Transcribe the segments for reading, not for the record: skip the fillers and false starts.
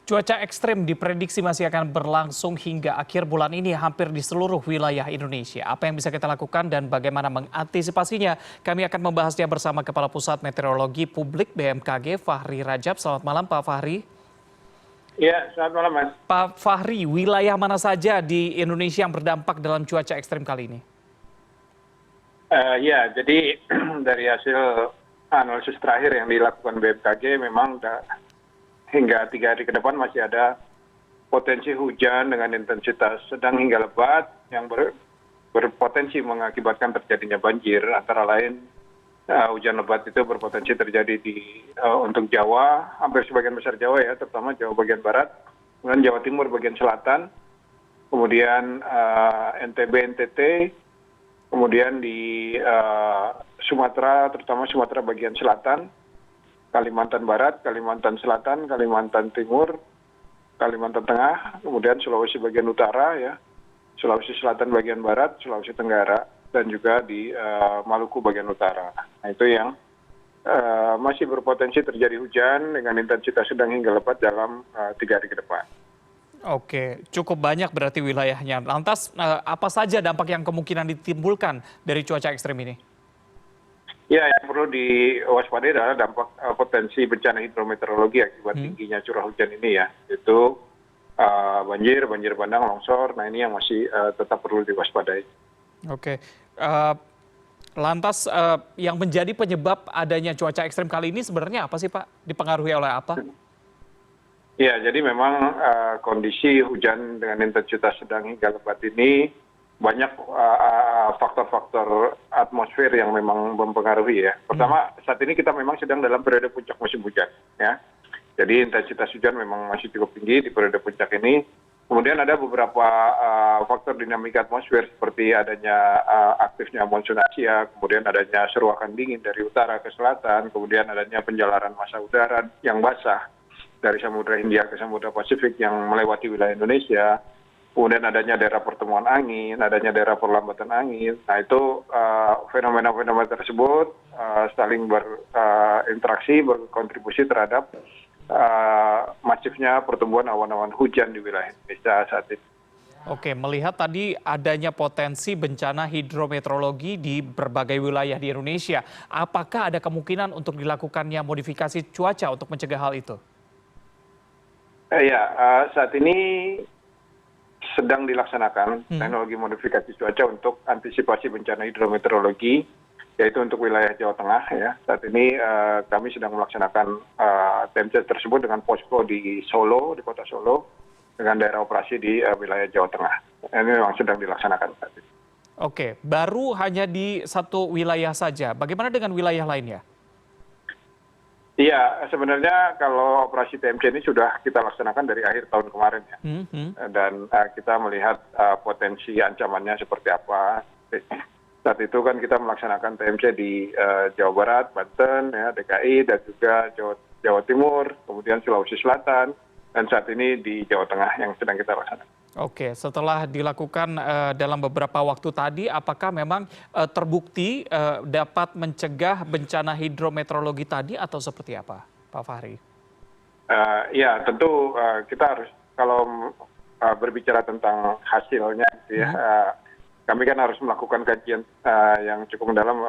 Cuaca ekstrem diprediksi masih akan berlangsung hingga akhir bulan ini hampir di seluruh wilayah Indonesia. Apa yang bisa kita lakukan dan bagaimana mengantisipasinya? Kami akan membahasnya bersama Kepala Pusat Meteorologi Publik BMKG, Fahri Rajab. Selamat malam, Pak Fahri. Ya, selamat malam, Mas. Pak Fahri, wilayah mana saja di Indonesia yang berdampak dalam cuaca ekstrem kali ini? Ya, jadi dari hasil analisis terakhir yang dilakukan BMKG memang hingga 3 hari ke depan masih ada potensi hujan dengan intensitas sedang hingga lebat yang berpotensi mengakibatkan terjadinya banjir. Antara lain hujan lebat itu berpotensi terjadi untuk Jawa, hampir sebagian besar Jawa ya, terutama Jawa bagian barat, kemudian Jawa Timur bagian selatan, kemudian NTB, NTT, kemudian di Sumatera, terutama Sumatera bagian selatan, Kalimantan Barat, Kalimantan Selatan, Kalimantan Timur, Kalimantan Tengah, kemudian Sulawesi bagian utara, ya, Sulawesi Selatan bagian barat, Sulawesi Tenggara, dan juga di Maluku bagian utara. Nah, itu yang masih berpotensi terjadi hujan dengan intensitas sedang hingga lebat dalam 3 hari ke depan. Oke, cukup banyak berarti wilayahnya. Lantas apa saja dampak yang kemungkinan ditimbulkan dari cuaca ekstrem ini? Ya, yang perlu diwaspadai adalah dampak potensi bencana hidrometeorologi akibat tingginya curah hujan ini ya. Itu banjir bandang, longsor, nah ini yang masih tetap perlu diwaspadai. Oke, lantas yang menjadi penyebab adanya cuaca ekstrem kali ini sebenarnya apa sih Pak? Dipengaruhi oleh apa? Ya, jadi memang kondisi hujan dengan intensitas sedang hingga lebat ini banyak faktor-faktor atmosfer yang memang mempengaruhi ya. Pertama, saat ini kita memang sedang dalam periode puncak musim hujan ya. Jadi intensitas hujan memang masih cukup tinggi di periode puncak ini. Kemudian ada beberapa faktor dinamika atmosfer seperti adanya aktifnya monsun Asia, kemudian adanya seruakan dingin dari utara ke selatan, kemudian adanya penjalaran massa udara yang basah dari Samudra Hindia ke Samudra Pasifik yang melewati wilayah Indonesia. Kemudian adanya daerah pertemuan angin, adanya daerah perlambatan angin. Nah, itu fenomena-fenomena tersebut saling berinteraksi, berkontribusi terhadap masifnya pertumbuhan awan-awan hujan di wilayah Indonesia saat ini. Oke, melihat tadi adanya potensi bencana hidrometeorologi di berbagai wilayah di Indonesia, apakah ada kemungkinan untuk dilakukannya modifikasi cuaca untuk mencegah hal itu? Ya, saat ini sedang dilaksanakan teknologi modifikasi cuaca untuk antisipasi bencana hidrometeorologi, yaitu untuk wilayah Jawa Tengah ya. Saat ini kami sedang melaksanakan TMC tersebut dengan posko di Solo, di kota Solo, dengan daerah operasi di wilayah Jawa Tengah. Ini memang sedang dilaksanakan saat ini. Oke, baru hanya di satu wilayah saja. Bagaimana dengan wilayah lainnya? Iya, sebenarnya kalau operasi TMC ini sudah kita laksanakan dari akhir tahun kemarin ya. Dan kita melihat potensi ancamannya seperti apa. Saat itu kan kita melaksanakan TMC di Jawa Barat, Banten, ya, DKI, dan juga Jawa Timur, kemudian Sulawesi Selatan, dan saat ini di Jawa Tengah yang sedang kita laksanakan. Oke, setelah dilakukan dalam beberapa waktu tadi, apakah memang terbukti dapat mencegah bencana hidrometeorologi tadi atau seperti apa, Pak Fahri? Ya, tentu kita harus kalau berbicara tentang hasilnya, gitu ya, kami kan harus melakukan kajian yang cukup mendalam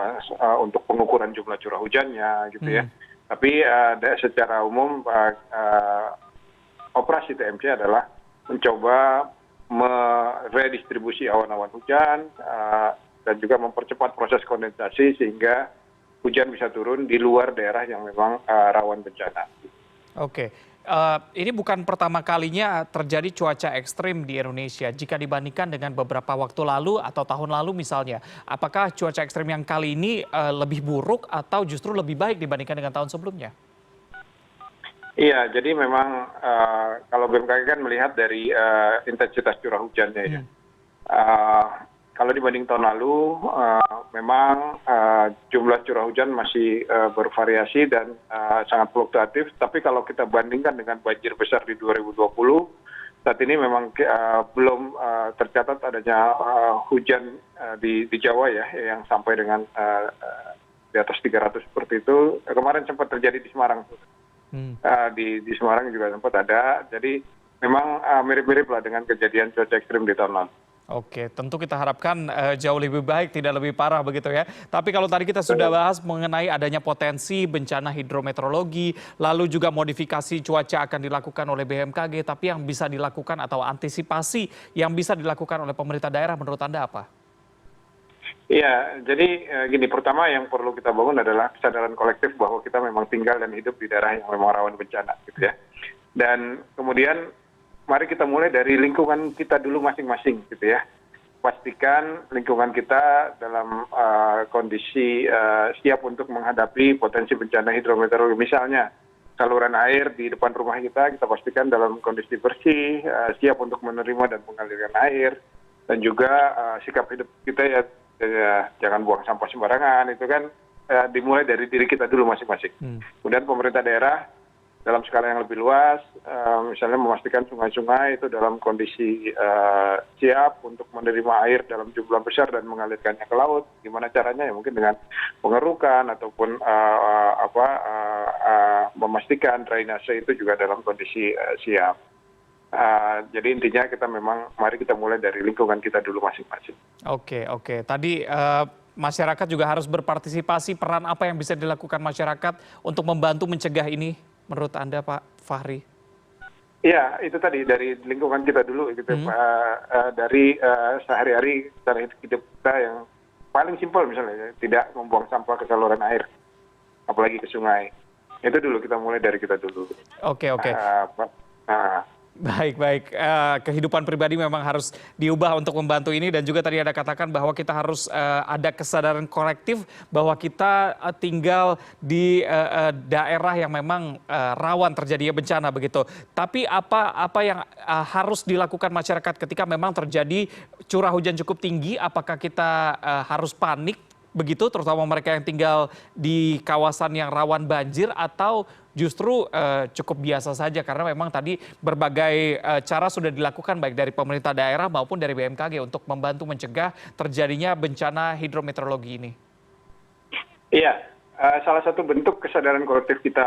untuk pengukuran jumlah curah hujannya, gitu ya. Tapi secara umum operasi TMC adalah mencoba meredistribusi awan-awan hujan dan juga mempercepat proses kondensasi sehingga hujan bisa turun di luar daerah yang memang rawan bencana. Oke, ini bukan pertama kalinya terjadi cuaca ekstrim di Indonesia. Jika dibandingkan dengan beberapa waktu lalu atau tahun lalu misalnya, apakah cuaca ekstrim yang kali ini lebih buruk atau justru lebih baik dibandingkan dengan tahun sebelumnya? Iya, jadi memang kalau BMKG kan melihat dari intensitas curah hujannya ya. Kalau dibanding tahun lalu, memang jumlah curah hujan masih bervariasi dan sangat fluktuatif. Tapi kalau kita bandingkan dengan banjir besar di 2020, saat ini memang belum tercatat adanya hujan di Jawa ya, yang sampai dengan di atas 300 seperti itu. Kemarin sempat terjadi di Semarang. Di Semarang juga sempat ada. Jadi memang mirip-mirip lah dengan kejadian cuaca ekstrim di tahun lalu. Oke, tentu kita harapkan jauh lebih baik, tidak lebih parah begitu ya. Tapi kalau tadi kita sudah bahas mengenai adanya potensi bencana hidrometeorologi, lalu juga modifikasi cuaca akan dilakukan oleh BMKG, tapi yang bisa dilakukan atau antisipasi yang bisa dilakukan oleh pemerintah daerah menurut Anda apa? Iya, jadi gini, pertama yang perlu kita bangun adalah kesadaran kolektif bahwa kita memang tinggal dan hidup di daerah yang memang rawan bencana gitu ya. Dan kemudian mari kita mulai dari lingkungan kita dulu masing-masing gitu ya. Pastikan lingkungan kita dalam kondisi siap untuk menghadapi potensi bencana hidrometeorologi. Misalnya saluran air di depan rumah kita pastikan dalam kondisi bersih, siap untuk menerima dan mengalirkan air. Dan juga sikap hidup kita ya jangan buang sampah sembarangan, itu kan dimulai dari diri kita dulu masing-masing. Kemudian pemerintah daerah dalam skala yang lebih luas, misalnya memastikan sungai-sungai itu dalam kondisi siap untuk menerima air dalam jumlah besar dan mengalirkannya ke laut. Gimana caranya? Ya mungkin dengan pengerukan ataupun memastikan drainase itu juga dalam kondisi siap. Jadi intinya kita memang mari kita mulai dari lingkungan kita dulu masing-masing. Oke. Tadi masyarakat juga harus berpartisipasi. Peran apa yang bisa dilakukan masyarakat untuk membantu mencegah ini menurut Anda, Pak Fahri? Iya, itu tadi dari lingkungan kita dulu gitu, dari sehari-hari cara hidup kita yang paling simpel misalnya, tidak membuang sampah ke saluran air, apalagi ke sungai. Itu dulu kita mulai dari kita dulu. Oke. Baik. Kehidupan pribadi memang harus diubah untuk membantu ini dan juga tadi Anda katakan bahwa kita harus ada kesadaran kolektif bahwa kita tinggal di daerah yang memang rawan terjadinya bencana begitu. Tapi apa yang harus dilakukan masyarakat ketika memang terjadi curah hujan cukup tinggi? Apakah kita harus panik begitu, terutama mereka yang tinggal di kawasan yang rawan banjir, atau justru cukup biasa saja karena memang tadi berbagai cara sudah dilakukan baik dari pemerintah daerah maupun dari BMKG untuk membantu mencegah terjadinya bencana hidrometeorologi ini? Iya, salah satu bentuk kesadaran kolektif kita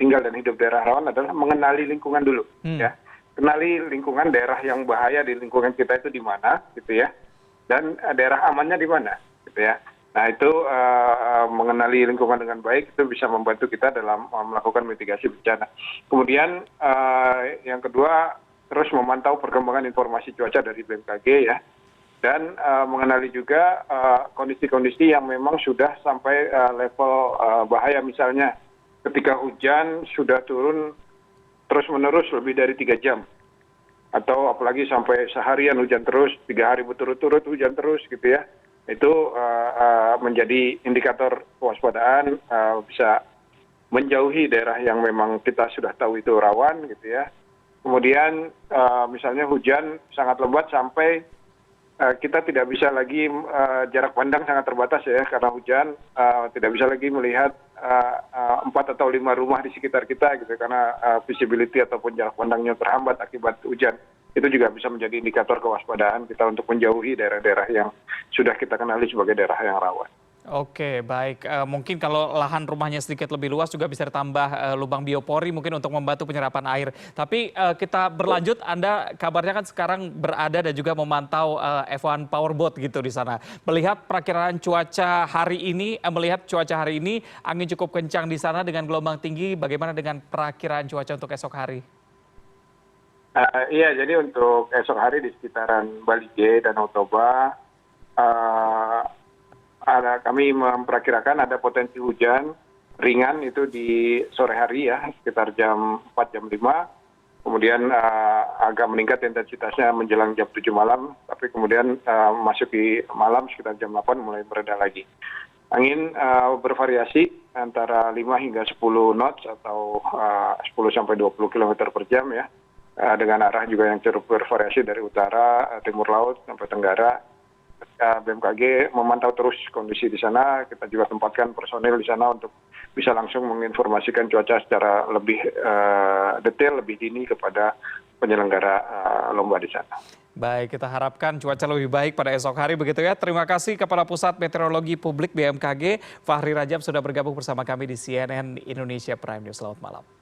tinggal dan hidup daerah rawan adalah mengenali lingkungan dulu. Ya. Kenali lingkungan daerah yang bahaya di lingkungan kita itu di mana, gitu ya, dan daerah amannya di mana, gitu ya. Nah itu mengenali lingkungan dengan baik itu bisa membantu kita dalam melakukan mitigasi bencana. Kemudian yang kedua terus memantau perkembangan informasi cuaca dari BMKG ya, dan mengenali juga kondisi-kondisi yang memang sudah sampai level bahaya, misalnya ketika hujan sudah turun terus-menerus lebih dari 3 jam. Atau apalagi sampai seharian hujan terus, 3 hari berturut-turut hujan terus gitu ya. Itu menjadi indikator kewaspadaan, bisa menjauhi daerah yang memang kita sudah tahu itu rawan gitu ya. Kemudian misalnya hujan sangat lebat sampai kita tidak bisa lagi, jarak pandang sangat terbatas ya karena hujan, tidak bisa lagi melihat 4 atau 5 rumah di sekitar kita gitu karena visibility ataupun jarak pandangnya terhambat akibat hujan. Itu juga bisa menjadi indikator kewaspadaan kita untuk menjauhi daerah-daerah yang sudah kita kenali sebagai daerah yang rawan. Oke, baik. Mungkin kalau lahan rumahnya sedikit lebih luas juga bisa ditambah lubang biopori mungkin untuk membantu penyerapan air. Tapi kita berlanjut, Anda kabarnya kan sekarang berada dan juga memantau F1 Powerboat gitu di sana. Melihat perakiraan cuaca hari ini, angin cukup kencang di sana dengan gelombang tinggi. Bagaimana dengan perakiraan cuaca untuk esok hari? Iya, jadi untuk esok hari di sekitaran Bali G dan Danau Toba, kami memperkirakan ada potensi hujan ringan itu di sore hari ya, sekitar jam 4, jam 5. Kemudian agak meningkat intensitasnya menjelang jam 7 malam, tapi kemudian masuk di malam sekitar jam 8 mulai mereda lagi. Angin bervariasi antara 5 hingga 10 knots atau 10 sampai 20 km per jam ya. Dengan arah juga yang cukup bervariasi dari utara, timur laut sampai tenggara. BMKG memantau terus kondisi di sana. Kita juga tempatkan personil di sana untuk bisa langsung menginformasikan cuaca secara lebih detail, lebih dini kepada penyelenggara lomba di sana. Baik, kita harapkan cuaca lebih baik pada esok hari begitu ya. Terima kasih Kepala Pusat Meteorologi Publik BMKG, Fahri Rajab sudah bergabung bersama kami di CNN Indonesia Prime News. Selamat malam.